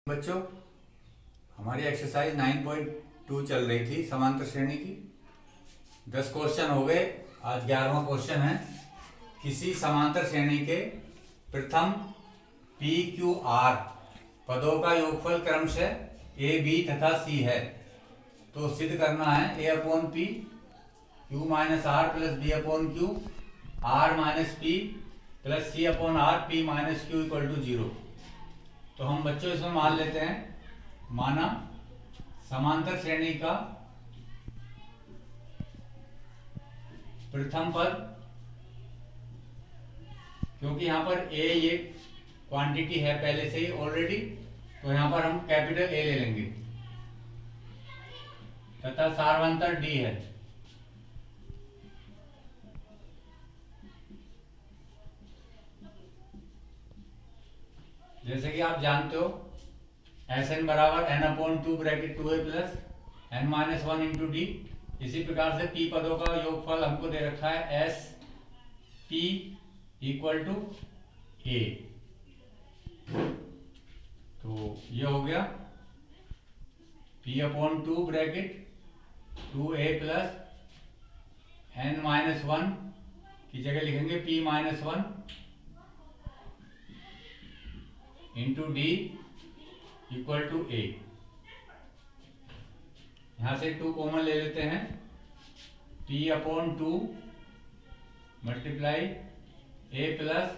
बच्चों, हमारी एक्सरसाइज 9.2 चल रही थी समांतर श्रेणी की। 10 क्वेश्चन हो गए, आज 11वां क्वेश्चन है। किसी समांतर श्रेणी के प्रथम पी क्यू आर पदों का योगफल क्रमशः ए बी तथा सी है, तो सिद्ध करना है a upon p Q minus are plus b upon q are minus P plus c upon r p minus q equal to 0। तो हम बच्चों इसमें मान लेते हैं, माना समांतर श्रेणी का प्रथम पद, क्योंकि यहां पर ए ये क्वांटिटी है पहले से ही ऑलरेडी, तो यहां पर हम कैपिटल ए ले लेंगे तथा सार्वंतर डी है। जैसे कि आप जानते हो एस एन बराबर N upon 2 bracket 2a plus N minus 1 into D. इसी प्रकार से पी पदों का योगफल हमको दे रखा है s p equal to a. तो ये हो गया p upon 2 bracket 2a plus N minus 1 की जगह लिखेंगे p minus 1 into D equal to a. यहां से 2 कॉमन ले लेते हैं, p upon 2 multiply a plus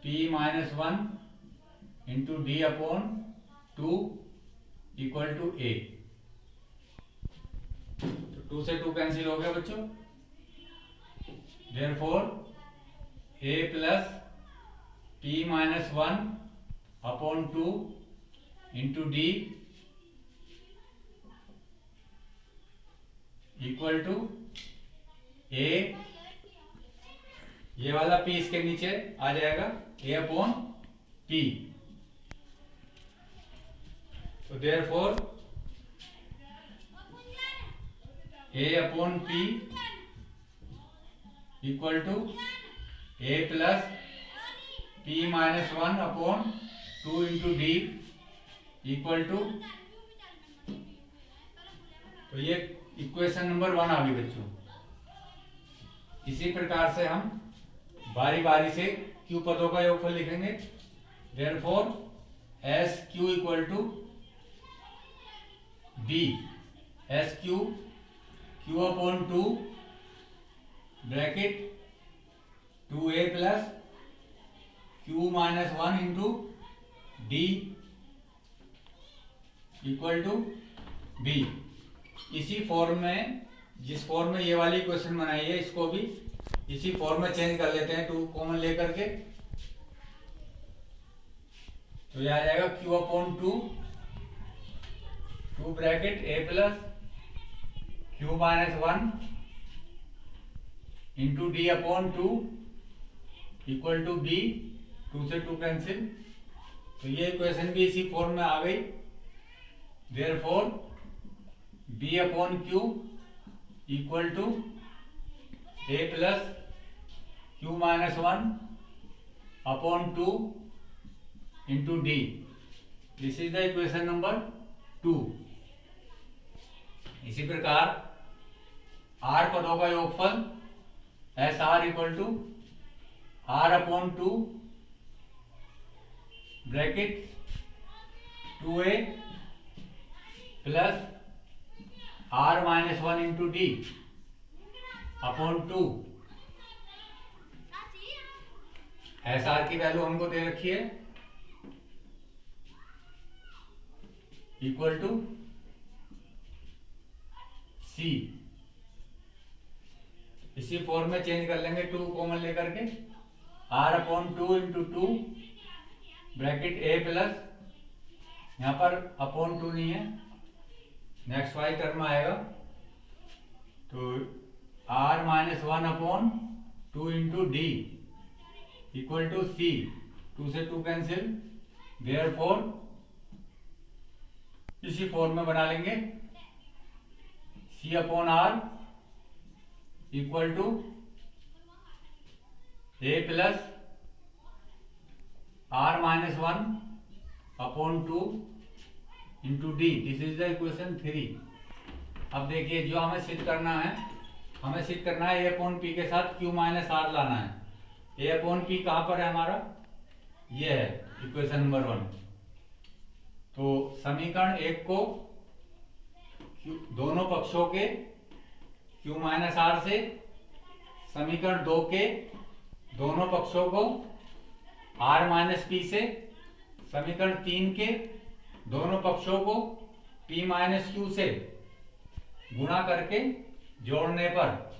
p minus 1 into D upon 2 equal to a। तो 2 से 2 कैंसिल हो गया बच्चों, therefore a plus p minus 1 upon 2 into D equal to a. ये वाला p इसके नीचे आ जाएगा a अपॉन p। तो therefore a upon p equal to a plus p minus 1 upon 2 into D equal to. तो ये इक्वेशन नंबर 1 आ गई बच्चों। इसी प्रकार से हम बारी बारी से क्यू पदों का योगफल लिखेंगे। Therefore S Q equal to B S Q Q upon 2 bracket 2a plus Q minus 1 into D equal to B. इसी फॉर्म में, जिस फॉर्म में ये वाली इक्वेशन बनाई है, इसको भी इसी फॉर्म में चेंज कर लेते हैं 2 कॉमन लेकर के। तो ये आ जाएगा Q upon 2 bracket a plus Q minus 1 into D upon 2 equal to B. 2 से 2 कैंसिल, तो ये इक्वेशन भी इसी फॉर्म में आ गई। Therefore b upon Q equal to a plus Q minus 1 upon 2 into D. This is the equation number 2। इसी प्रकार r पदों का योगफल S R equal to r upon 2 bracket 2a plus r minus 1 into D upon 2। S R की value हमको दे रखी है इक्वल टू सी। इसी फॉर्म में चेंज कर लेंगे 2 कॉमन लेकर के, r upon 2 into 2 bracket a plus, यहां पर अपॉन 2 नहीं है, नेक्स्ट वाई टर्म आएगा, तो r minus 1 upon 2 into D equal to c. 2 से 2 कैंसिल, देयरफॉर इसी फॉर्म में बना लेंगे c upon r equal to a plus r minus 1 upon 2 into D, this is the equation 3। अब देखिए जो हमें सिद्ध करना है, हमें सिद्ध करना है ए अपॉन पी के साथ क्यू माइनस आर लाना है। ए अपॉन पी कहाँ पर है हमारा, ये है इक्वेशन नंबर 1। तो समीकरण 1 को दोनों पक्षों के क्यू माइनस आर से, समीकरण 2 के दोनों पक्षों को आर माइनस पी से, समीकरण 3 के दोनों पक्षों को पी माइनस क्यू से गुणा करके जोड़ने पर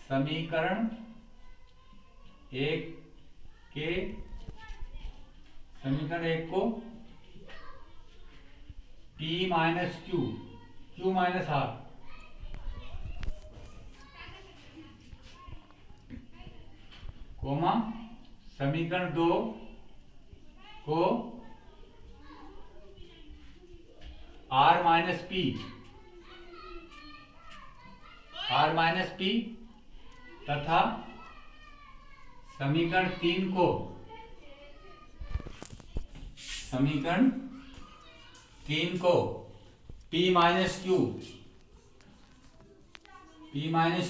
समीकरण 1 को P minus Q minus R comma समीकरण 2 को आर माइनस पी तथा समीकरण 3 को P माइनस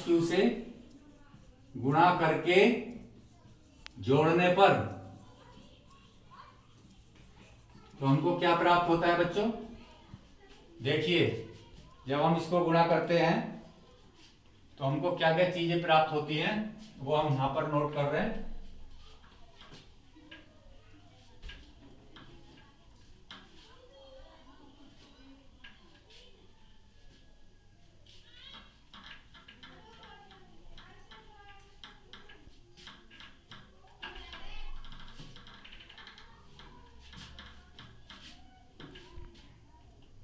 क्यू से गुणा करके जोड़ने पर तो हमको क्या प्राप्त होता है बच्चों, देखिए जब हम इसको गुणा करते हैं तो हमको क्या क्या चीजें प्राप्त होती हैं वो हम यहां पर नोट कर रहे हैं।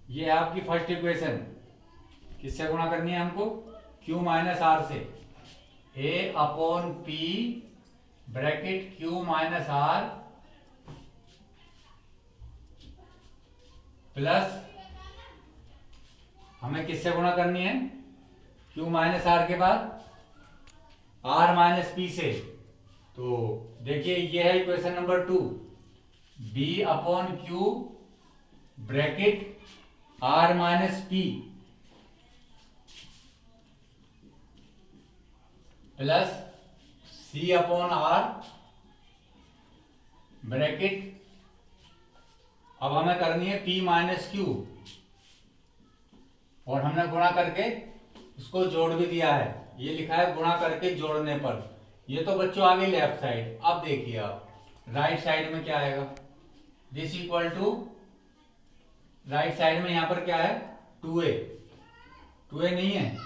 ये है आपकी फर्स्ट इक्वेशन, किससे गुणा करनी है हमको, Q माइनस आर से। A upon P bracket Q minus are plus हमें किससे गुणा करनी है, Q माइनस आर के बाद R माइनस P से। तो देखिए ये है equation number 2, B upon Q bracket R minus P plus C upon R bracket, अब हमें करनी है P माइनस Q और हमने गुणा करके इसको जोड़ भी दिया है, ये लिखा है गुणा करके जोड़ने पर। ये तो बच्चों आ गई लेफ्ट साइड। अब देखिए आप राइट साइड में क्या आएगा, this equal to right side में यहां पर क्या है 2a, 2a नहीं है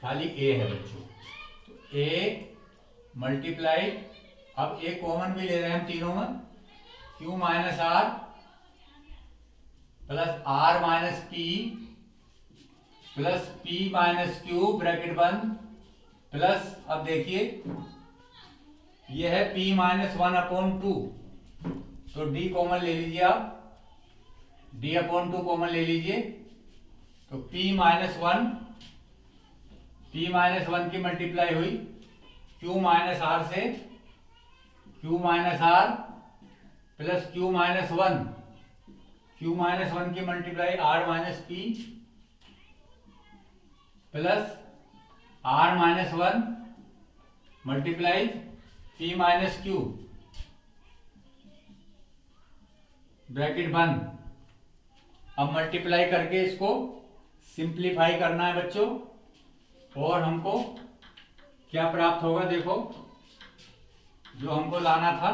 खाली a है बच्चों, तो a मल्टीप्लाई, अब a कॉमन भी ले रहे हैं हम तीनों में, q minus are plus r minus p plus p minus q bracket बंद प्लस, अब देखिए ये है p माइनस 1 अपॉन 2, तो d कॉमन ले लीजिए आप, d अपॉन 2 कॉमन ले लीजिए, तो p माइनस 1 की मल्टीप्लाई हुई q माइनस आर से, q minus are plus q minus 1 की multiply r minus p plus r minus 1 multiply p minus q bracket बंद। अब मल्टीप्लाई करके इसको सिंप्लीफाई करना है बच्चों, और हमको क्या प्राप्त होगा, देखो जो हमको लाना था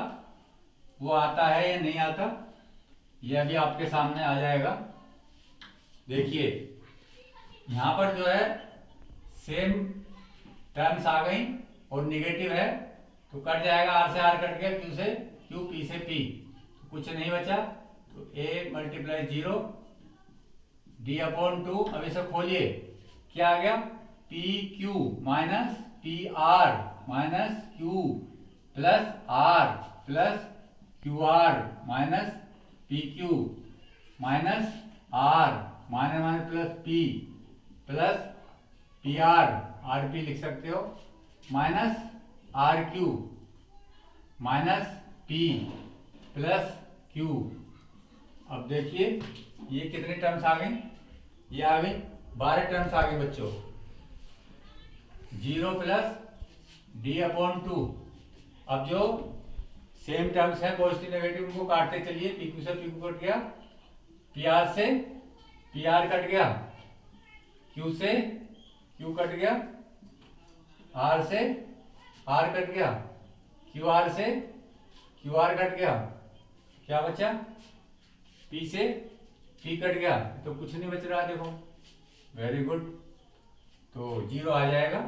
वो आता है या नहीं आता, ये अभी आपके सामने आ जाएगा। देखिए यहां पर जो है सेम टर्म्स आ गई और निगेटिव है तो कट जाएगा, आर से आर कट गया, क्यू से क्यू, पी से पी, तो कुछ नहीं बचा, तो a मल्टीप्लाई 0 d अपॉन 2, अब इसे खोलिए क्या आ गया, P Q minus P R minus Q plus R plus Q are minus P Q minus R minus minus plus P plus P R, R P लिख सकते हो, minus R Q minus P plus Q अब देखिए ये कितने terms आ गए, ये आ गए 12 टर्म्स आ गए बच्चों। 0 प्लस d/2। अब जो सेम टर्म्स है पॉजिटिव नेगेटिव उनको काटते चलिए। पीक्यू से पीक्यू कट गया, पीआर से पीआर कट गया, क्यू से क्यू कट गया, आर से आर कट गया, क्यू आर से क्यू आर कट गया, क्या बचा, पी से पी कट गया, तो कुछ नहीं बच रहा देखो। वेरी गुड, तो 0 आ जाएगा।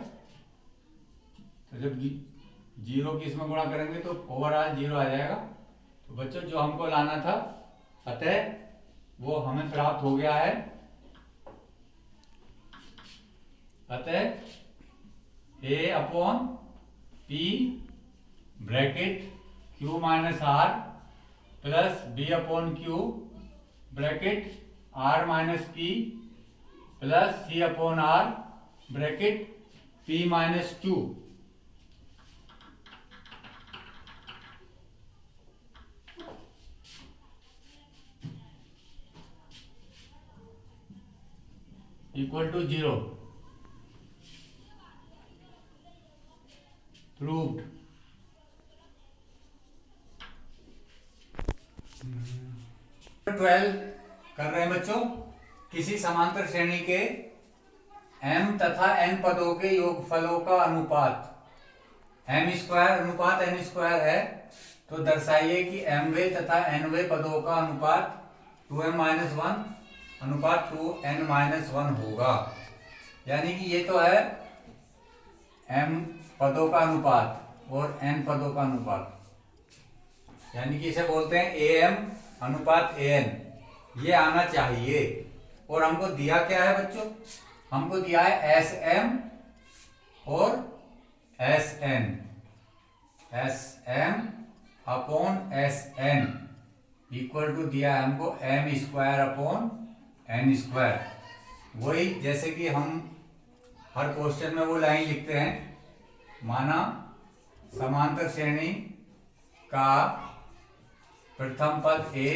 तो जब 0 की इसमें गुणा करेंगे तो ओवरऑल 0 आ जाएगा। तो बच्चों जो हमको लाना था अतः वो हमें प्राप्त हो गया है। अतः A/P bracket Q minus R plus B/Q bracket R minus P plus C/R bracket P minus Q equal to 0 proved. 12 कर रहे हैं बच्चों। किसी समांतर श्रेणी के m तथा n पदों के योगफलों का अनुपात m² अनुपात n² है, तो दर्शाइए कि mवें तथा nवें पदों का अनुपात 2m-1 अनुपात 2n-1 होगा। यानी कि ये तो है m पदों का अनुपात और n पदों का अनुपात, यानी कि इसे बोलते हैं am अनुपात an। ये आना चाहिए। और हमको दिया क्या है बच्चों, हमको दिया है sm और sn, sm/sn इक्वल टू दिया है हमको m²/n²। वही जैसे कि हम हर क्वेश्चन में वो लाइन लिखते हैं, माना समांतर श्रेणी का प्रथम पद A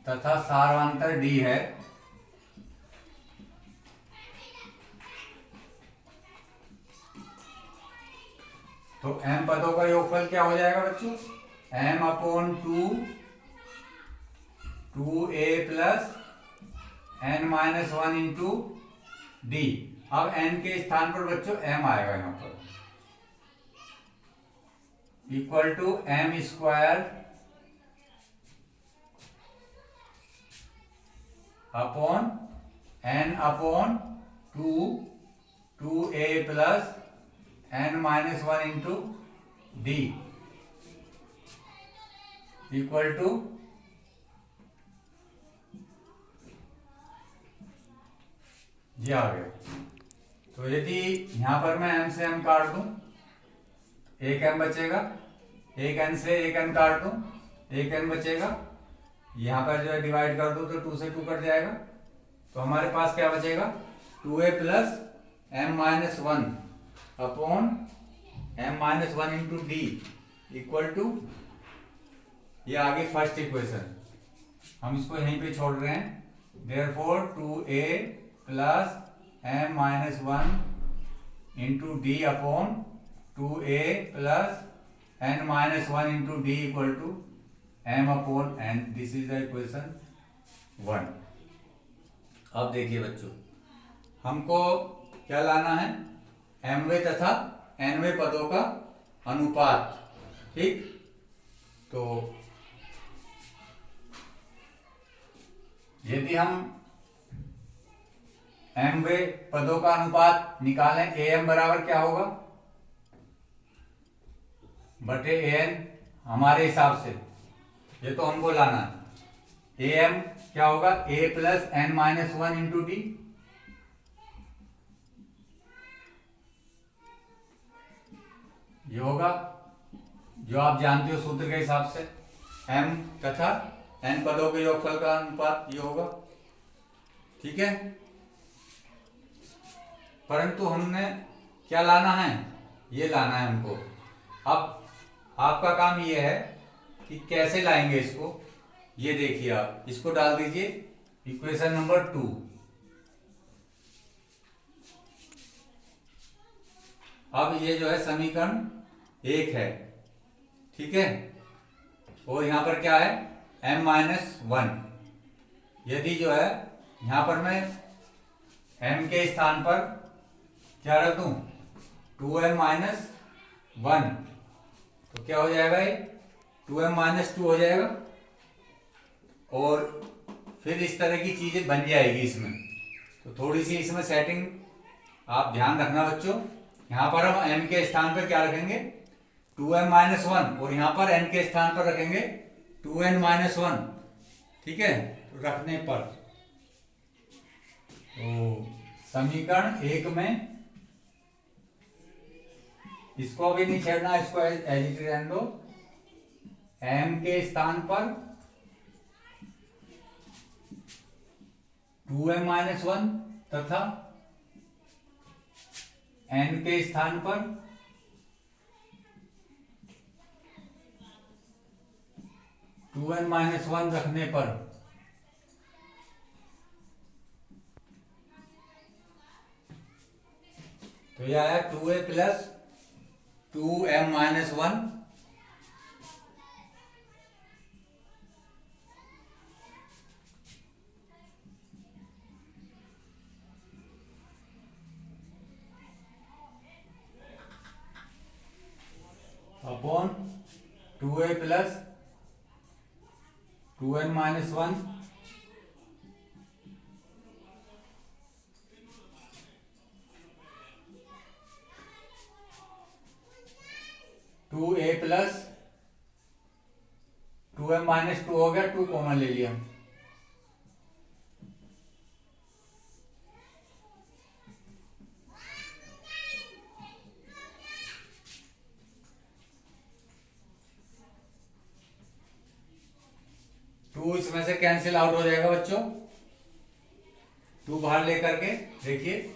तथा सारवांतर D है, तो m पदों का योगफल क्या हो जाएगा बच्चों, m/2 2a plus n-1 into D। अब n के स्थान पर बच्चों m आएगा यहाँ पर, equal to m² upon n/2 2a plus n-1 into D equal to ये आ गया। तो यदि यहां पर मैं m से m काट दूं, एक m बचेगा, एक n से एक n काट दूं, एक n बचेगा, यहां पर जो है डिवाइड कर दूं तो 2 से 2 कट जाएगा। तो हमारे पास क्या बचेगा, 2a plus m-1 upon m-1 into D equal to, ये आगे फर्स्ट इक्वेशन, हम इसको यहीं पे छोड़ रहे हैं। Therefore 2a plus m-1 into D upon 2a plus n-1 into D equal to m upon n। This is the equation 1। अब देखिए बच्चों, हमको क्या लाना है, mवें तथा nवें पदों का अनुपात, ठीक। तो यदि हम mवें पदों का अनुपात निकालें, am बराबर क्या होगा, बटे an हमारे हिसाब से, ये तो हमको लाना है। am क्या होगा, a plus n-1 into D, ये होगा जो आप जानते हो सूत्र के हिसाब से, m तथा n पदों के योगफल का अनुपात ये होगा, ठीक है। परंतु हमने क्या लाना है, ये लाना है हमको। अब आपका काम ये है कि कैसे लाएंगे इसको। ये देखिए, आप इसको डाल दीजिए इक्वेशन नंबर 2। अब ये जो है समीकरण 1 है, ठीक है। और यहां पर क्या है, m-1। यदि जो है यहां पर मैं m के स्थान पर क्या रख दूं, 2m-1, तो क्या हो जाएगा, ये 2m-2 हो जाएगा। और फिर इस तरह की चीजें बन जाएगी इसमें। तो थोड़ी सी इसमें सेटिंग आप ध्यान रखना बच्चों। यहां पर हम m के स्थान पर क्या रखेंगे, 2m-1, और यहां पर n के स्थान पर रखेंगे 2n-1, ठीक है। तो रखने पर तो समीकरण 1 में इसको अभी नहीं छेड़ना, इसको एज इट इज रहने दो। m के स्थान पर 2m-1 तथा n के स्थान पर 2n-1 रखने पर तो यह आया 2a plus 2m-1 upon 2a plus 2n-1 2a plus 2m-2 हो गया, 2 कॉमन ले लिया। टू इसमें से कैंसिल आउट हो जाएगा बच्चों, 2 बाहर लेकर के देखिए।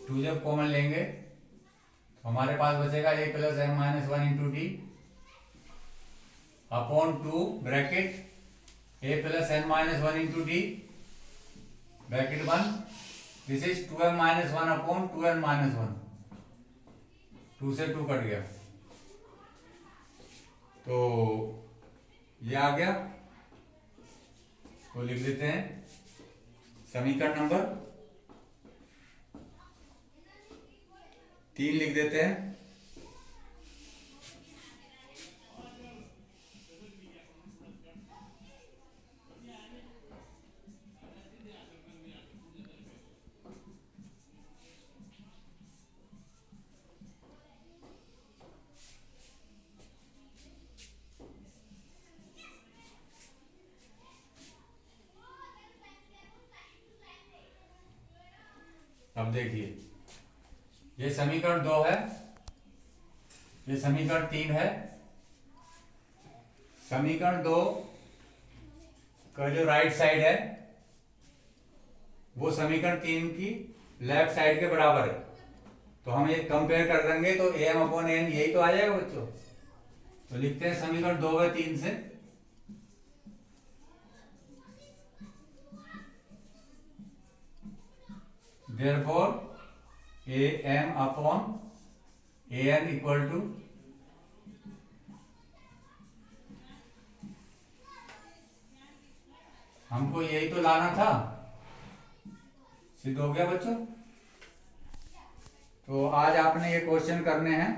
टू जब कॉमन लेंगे तो हमारे पास बचेगा a plus m-1 into D upon 2 bracket a plus n-1 into D bracket 1। This is 2m-1 upon 2n-1, 2 से 2 कट गया, तो ये आ गया। तो लिख देते हैं समीकरण नंबर 3 लिख देते हैं। अब देखिए, ये समीकरण 2 है, ये समीकरण 3 है। समीकरण 2 का जो राइट साइड है वो समीकरण 3 की लेफ्ट साइड के बराबर है। तो हम ये कंपेयर कर देंगे तो am/n यही तो आ जाएगा बच्चों। तो लिखते हैं समीकरण 2 व 3 से, therefore am/an इक्वल टू हमको यही तो लाना था, सिद्ध हो गया बच्चों। तो आज आपने ये क्वेश्चन करने हैं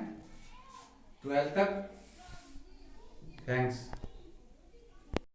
12 तक। थैंक्स।